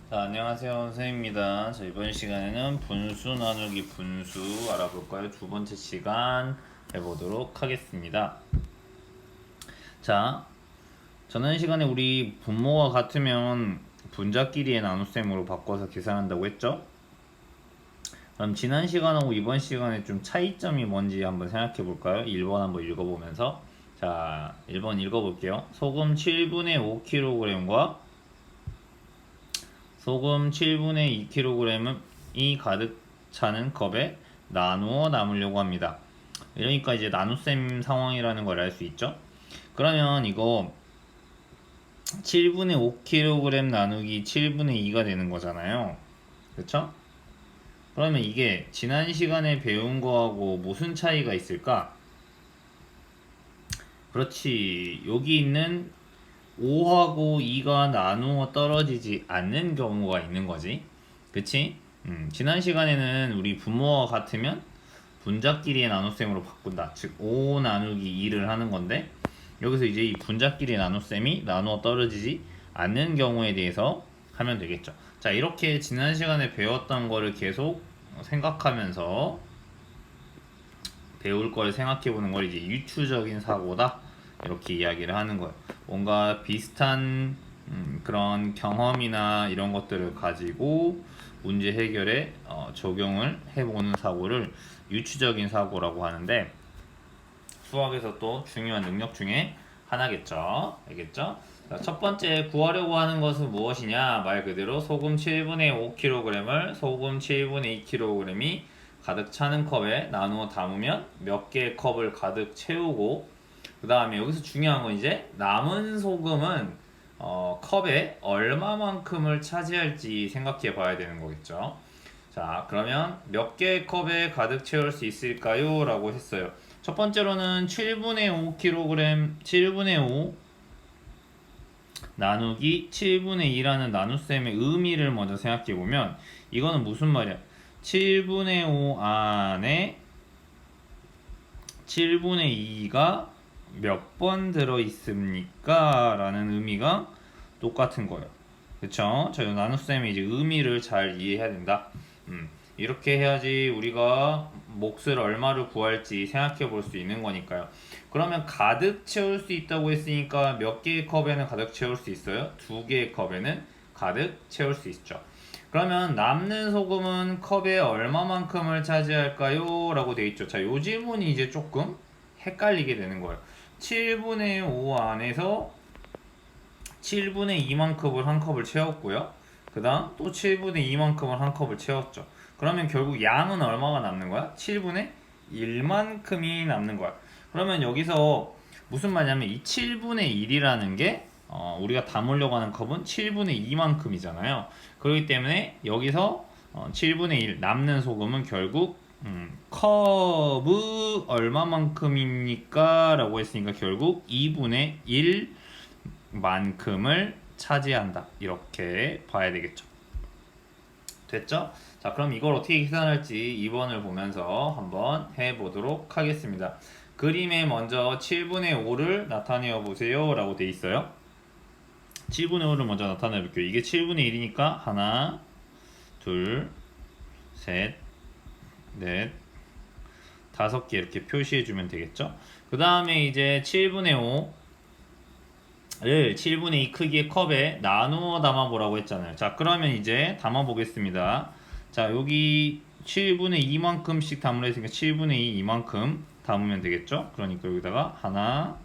자, 안녕하세요. 선생님입니다. 자, 이번 시간에는 분수 나누기 분수 알아볼 거예요. 두 번째 시간 해보도록 하겠습니다. 자, 전원 시간에 우리 분모가 같으면 분자끼리의 나눗셈으로 바꿔서 계산한다고 했죠? 그럼 지난 시간하고 이번 시간에 좀 차이점이 뭔지 한번 생각해 볼까요? 1번 한번 읽어보면서. 자, 1번 읽어볼게요. 소금 7분의 5kg과 소금 7분의 2kg이 가득 차는 컵에 나누어 담으려고 합니다. 이러니까 이제 나눗셈 상황이라는 걸 알 수 있죠. 그러면 이거 7분의 5kg 나누기 7분의 2가 되는 거잖아요. 그쵸? 그러면 이게 지난 시간에 배운 거하고 무슨 차이가 있을까? 그렇지. 여기 있는 5하고 2가 나누어 떨어지지 않는 경우가 있는 거지. 그치? 지난 시간에는 우리 분모가 같으면 분자끼리의 나눗셈으로 바꾼다. 즉, 5 나누기 2를 하는 건데, 여기서 이제 이 분자끼리의 나눗셈이 나누어 떨어지지 않는 경우에 대해서 하면 되겠죠. 자, 이렇게 지난 시간에 배웠던 거를 계속 생각하면서 배울 걸 생각해 보는 걸 이제 유추적인 사고다. 이렇게 이야기를 하는 거예요. 뭔가 비슷한 그런 경험이나 이런 것들을 가지고 문제 해결에 적용을 해보는 사고를 유추적인 사고라고 하는데, 수학에서 또 중요한 능력 중에 하나겠죠. 알겠죠? 자, 첫 번째 구하려고 하는 것은 무엇이냐? 말 그대로 소금 7분의 5kg을 소금 7분의 2kg이 가득 차는 컵에 나누어 담으면 몇 개의 컵을 가득 채우고, 그 다음에 여기서 중요한 건 이제 남은 소금은 컵에 얼마만큼을 차지할지 생각해 봐야 되는 거겠죠. 자, 그러면 몇 개의 컵에 가득 채울 수 있을까요? 라고 했어요. 첫 번째로는 7분의 5kg, 7분의 5 나누기 7분의 2라는 나눗셈의 의미를 먼저 생각해 보면, 이거는 무슨 말이야? 7분의 5 안에 7분의 2가 몇 번 들어 있습니까? 라는 의미가 똑같은 거예요. 그쵸? 저희 나눗셈의 이제 의미를 잘 이해해야 된다. 이렇게 해야지 우리가 몫을 얼마를 구할지 생각해 볼 수 있는 거니까요. 그러면 가득 채울 수 있다고 했으니까 몇 개의 컵에는 가득 채울 수 있어요? 두 개의 컵에는 가득 채울 수 있죠. 그러면 남는 소금은 컵에 얼마만큼을 차지할까요? 라고 돼 있죠. 자, 요 질문이 이제 조금 헷갈리게 되는 거예요. 7분의 5 안에서 7분의 2만큼을 한 컵을 채웠고요. 그 다음 또 7분의 2만큼을 한 컵을 채웠죠. 그러면 결국 양은 얼마가 남는 거야? 7분의 1만큼이 남는 거야. 그러면 여기서 무슨 말이냐면 이 7분의 1이라는 게 우리가 담으려고 하는 컵은 7분의 2만큼이잖아요. 그렇기 때문에 여기서 7분의 1 남는 소금은 결국 컵의 얼마만큼입니까? 라고 했으니까 결국 2분의 1만큼을 차지한다. 이렇게 봐야 되겠죠. 됐죠? 자, 그럼 이걸 어떻게 계산할지 2번을 보면서 한번 해보도록 하겠습니다. 그림에 먼저 7분의 5를 나타내어 보세요 라고 돼 있어요. 7분의 5를 먼저 나타내 볼게요. 이게 7분의 1이니까 하나, 둘, 셋, 넷, 5개 이렇게 표시해 주면 되겠죠. 그 다음에 이제 7분의 5를 7분의 2 크기의 컵에 나누어 담아 보라고 했잖아요. 자, 그러면 이제 담아 보겠습니다. 자, 여기 7분의 2만큼씩 담으려 했으니까 7분의 2 이만큼 담으면 되겠죠. 그러니까 여기다가 하나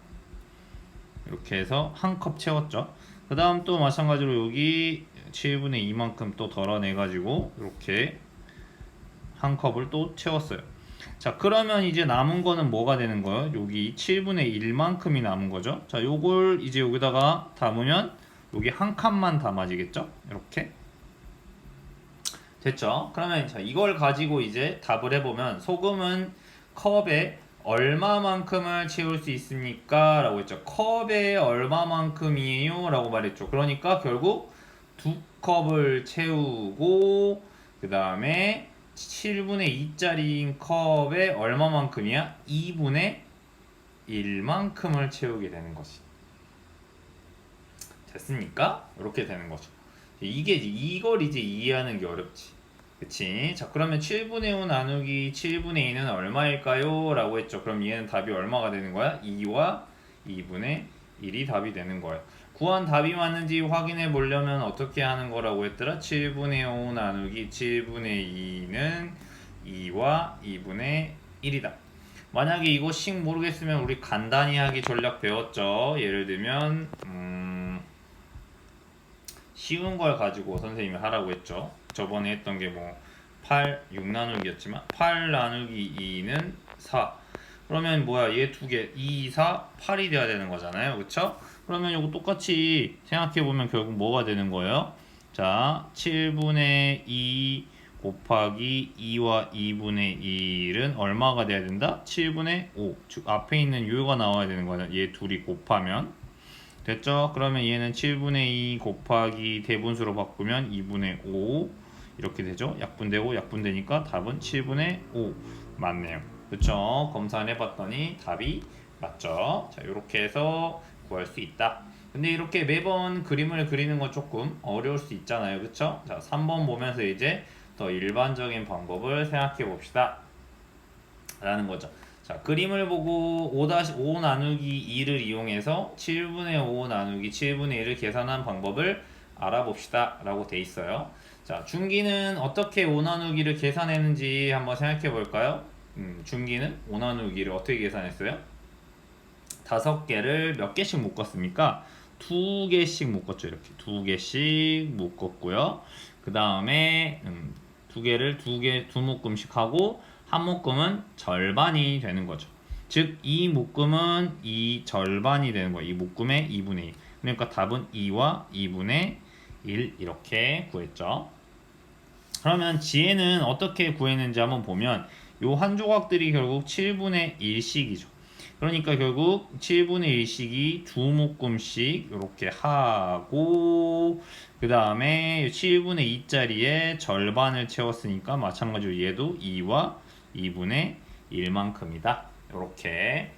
이렇게 해서 한 컵 채웠죠. 그 다음 또 마찬가지로 여기 7분의 2만큼 또 덜어내 가지고 이렇게 한 컵을 또 채웠어요. 자, 그러면 이제 남은 거는 뭐가 되는 거예요? 여기 7분의 1만큼이 남은 거죠. 자, 요걸 이제 여기다가 담으면 여기 한 칸만 담아지겠죠? 이렇게 됐죠? 그러면 자, 이걸 가지고 이제 답을 해보면 소금은 컵에 얼마만큼을 채울 수 있습니까? 라고 했죠. 컵에 얼마만큼이에요? 라고 말했죠. 그러니까 결국 두 컵을 채우고 그 다음에 7분의 2짜리인 컵에 얼마만큼이야? 2분의 1만큼을 채우게 되는 것이 됐습니까? 이렇게 되는 거죠. 이걸 이제 이해하는 게 어렵지. 그치? 자, 그러면 7분의 5 나누기 7분의 2는 얼마일까요? 라고 했죠. 그럼 얘는 답이 얼마가 되는 거야? 2와 2분의 1이 답이 되는 거야. 구한 답이 맞는지 확인해 보려면 어떻게 하는 거라고 했더라? 7분의 5 나누기 7분의 2는 2와 2분의 1이다. 만약에 이거 식 모르겠으면 우리 간단히 하기 전략 배웠죠. 예를 들면 쉬운 걸 가지고 선생님이 하라고 했죠. 저번에 했던 게 뭐 8, 6 나누기였지만 8 나누기 2는 4. 그러면 뭐야, 얘 두 개 2, 4, 8이 돼야 되는 거잖아요. 그쵸? 그러면 이거 똑같이 생각해보면 결국 뭐가 되는 거예요? 자, 7분의 2 곱하기 2와 2분의 1은 얼마가 돼야 된다? 7분의 5. 즉 앞에 있는 요가 나와야 되는 거죠. 얘 둘이 곱하면 됐죠? 그러면 얘는 7분의 2 곱하기 대분수로 바꾸면 2분의 5 이렇게 되죠? 약분되고 약분되니까 답은 7분의 5 맞네요. 그쵸? 검사해봤더니 답이 맞죠? 자, 이렇게 해서 구할 수 있다. 근데 이렇게 매번 그림을 그리는 건 조금 어려울 수 있잖아요. 그쵸? 자, 3번 보면서 이제 더 일반적인 방법을 생각해 봅시다. 라는 거죠. 자, 그림을 보고 5-5 나누기 2를 이용해서 7분의 5 나누기 7분의 1을 계산한 방법을 알아봅시다. 라고 돼 있어요. 자, 중기는 어떻게 5 나누기를 계산했는지 한번 생각해 볼까요? 중기는 5 나누기를 어떻게 계산했어요? 5개를 몇 개씩 묶었습니까? 2개씩 묶었죠. 이렇게 2개씩 묶었고요. 그 다음에 2개를 두 묶음씩 하고 한 묶음은 절반이 되는 거죠. 즉 이 묶음은 이 절반이 되는 거예요. 이 묶음의 2분의 1. 그러니까 답은 2와 2분의 1 이렇게 구했죠. 그러면 지혜는 어떻게 구했는지 한번 보면 요 한 조각들이 결국 7분의 1씩이죠. 그러니까 결국 7분의 1씩이 두 묶음씩 이렇게 하고 그 다음에 7분의 2짜리에 절반을 채웠으니까 마찬가지로 얘도 2와 2분의 1만큼이다. 이렇게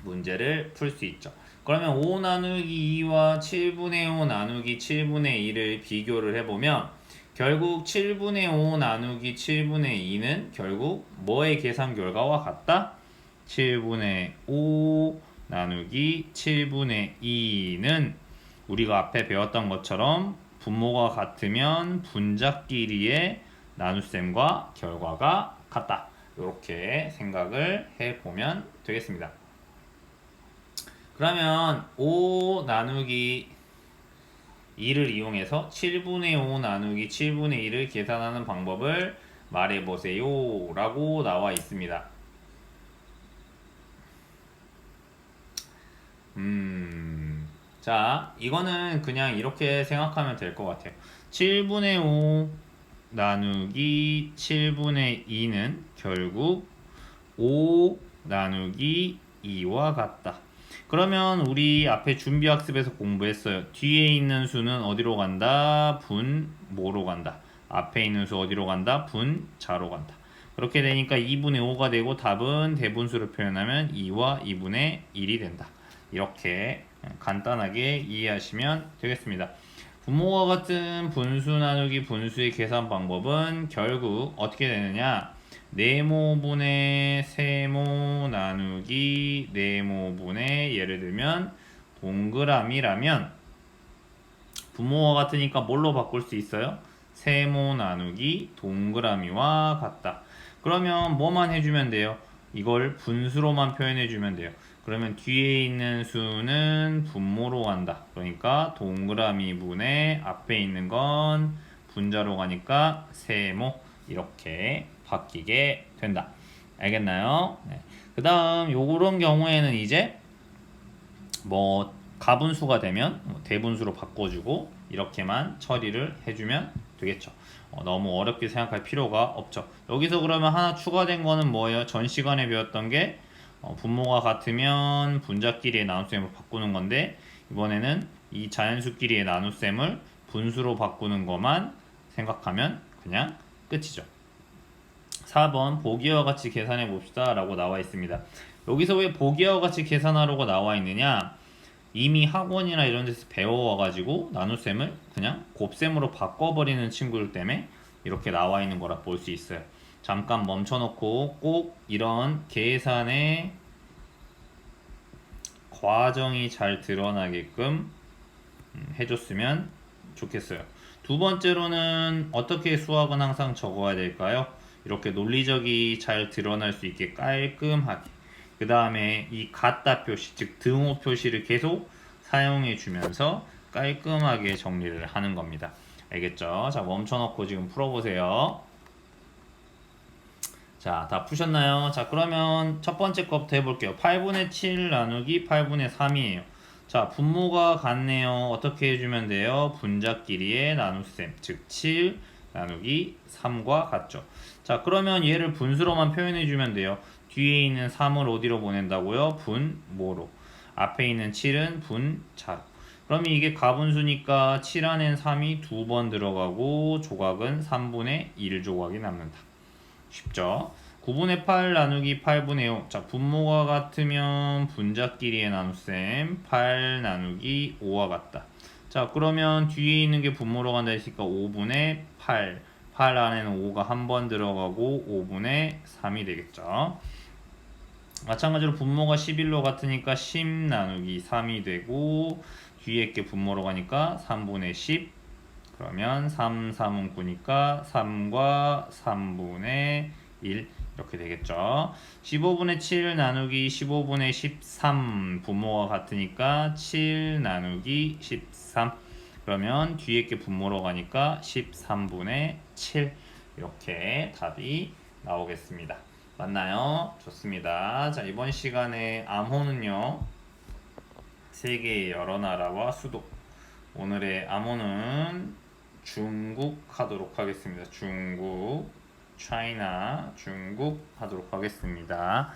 문제를 풀 수 있죠. 그러면 5 나누기 2와 7분의 5 나누기 7분의 1을 비교를 해보면 결국 7분의 5 나누기 7분의 2는 결국 뭐의 계산 결과와 같다? 7분의 5 나누기 7분의 2는 우리가 앞에 배웠던 것처럼 분모가 같으면 분자끼리의 나눗셈과 결과가 같다. 이렇게 생각을 해보면 되겠습니다. 그러면 5 나누기 2를 이용해서 7분의 5 나누기 7분의 1을 계산하는 방법을 말해보세요 라고 나와 있습니다. 자, 이거는 그냥 이렇게 생각하면 될 것 같아요. 7분의 5 나누기 7분의 2는 결국 5 나누기 2와 같다. 그러면 우리 앞에 준비학습에서 공부했어요. 뒤에 있는 수는 어디로 간다? 분모로 간다. 앞에 있는 수 어디로 간다? 분자로 간다. 그렇게 되니까 2분의 5가 되고 답은 대분수로 표현하면 2와 2분의 1이 된다. 이렇게 간단하게 이해하시면 되겠습니다. 분모가 같은 분수 나누기 분수의 계산 방법은 결국 어떻게 되느냐? 네모분의 세모 나누기 네모분의 예를 들면 동그라미라면 분모가 같으니까 뭘로 바꿀 수 있어요? 세모 나누기 동그라미와 같다. 그러면 뭐만 해주면 돼요? 이걸 분수로만 표현해주면 돼요. 그러면 뒤에 있는 수는 분모로 간다. 그러니까 동그라미 분의 앞에 있는 건 분자로 가니까 세모 이렇게 바뀌게 된다. 알겠나요? 네. 그 다음 요런 경우에는 이제 뭐 가분수가 되면 대분수로 바꿔주고 이렇게만 처리를 해주면 되겠죠. 너무 어렵게 생각할 필요가 없죠. 여기서 그러면 하나 추가된 거는 뭐예요? 전 시간에 배웠던 게 분모가 같으면 분자끼리의 나눗셈을 바꾸는 건데 이번에는 이 자연수끼리의 나눗셈을 분수로 바꾸는 것만 생각하면 그냥 끝이죠. 4번 보기와 같이 계산해 봅시다 라고 나와 있습니다. 여기서 왜 보기와 같이 계산하라고 나와 있느냐? 이미 학원이나 이런 데서 배워와가지고 나눗셈을 그냥 곱셈으로 바꿔버리는 친구들 때문에 이렇게 나와 있는 거라 볼 수 있어요. 잠깐 멈춰놓고 꼭 이런 계산의 과정이 잘 드러나게끔 해줬으면 좋겠어요. 두 번째로는 어떻게 수학은 항상 적어야 될까요? 이렇게 논리적이 잘 드러날 수 있게 깔끔하게. 그 다음에 이 같다 표시, 즉 등호 표시를 계속 사용해 주면서 깔끔하게 정리를 하는 겁니다. 알겠죠? 자, 멈춰놓고 지금 풀어보세요. 자, 다 푸셨나요? 자, 그러면 첫 번째 거부터 해볼게요. 8분의 7 나누기 8분의 3이에요. 자, 분모가 같네요. 어떻게 해주면 돼요? 분자끼리의 나눗셈, 즉 7 나누기 3과 같죠. 자, 그러면 얘를 분수로만 표현해주면 돼요. 뒤에 있는 3을 어디로 보낸다고요? 분모로. 앞에 있는 7은 분자로. 그러면 이게 가분수니까 7 안엔 3이 두 번 들어가고 조각은 3분의 1 조각이 남는다. 쉽죠? 9분의 8 나누기 8분의 5. 자, 분모가 같으면 분자끼리의 나눗셈 8 나누기 5와 같다. 자, 그러면 뒤에 있는 게 분모로 간다 했으니까 5분의 8. 8 안에는 5가 한 번 들어가고 5분의 3이 되겠죠. 마찬가지로 분모가 11로 같으니까 10 나누기 3이 되고 뒤에 게 분모로 가니까 3분의 10. 그러면 3, 3은 9니까 3과 3분의 1 이렇게 되겠죠. 15분의 7 나누기 15분의 13 분모가 같으니까 7 나누기 13 그러면 뒤에 게 분모로 가니까 13분의 7 이렇게 답이 나오겠습니다. 맞나요? 좋습니다. 자, 이번 시간에 암호는요. 세계의 여러 나라와 수도. 오늘의 암호는 중국 하도록 하겠습니다. 중국, 차이나, 중국 하도록 하겠습니다.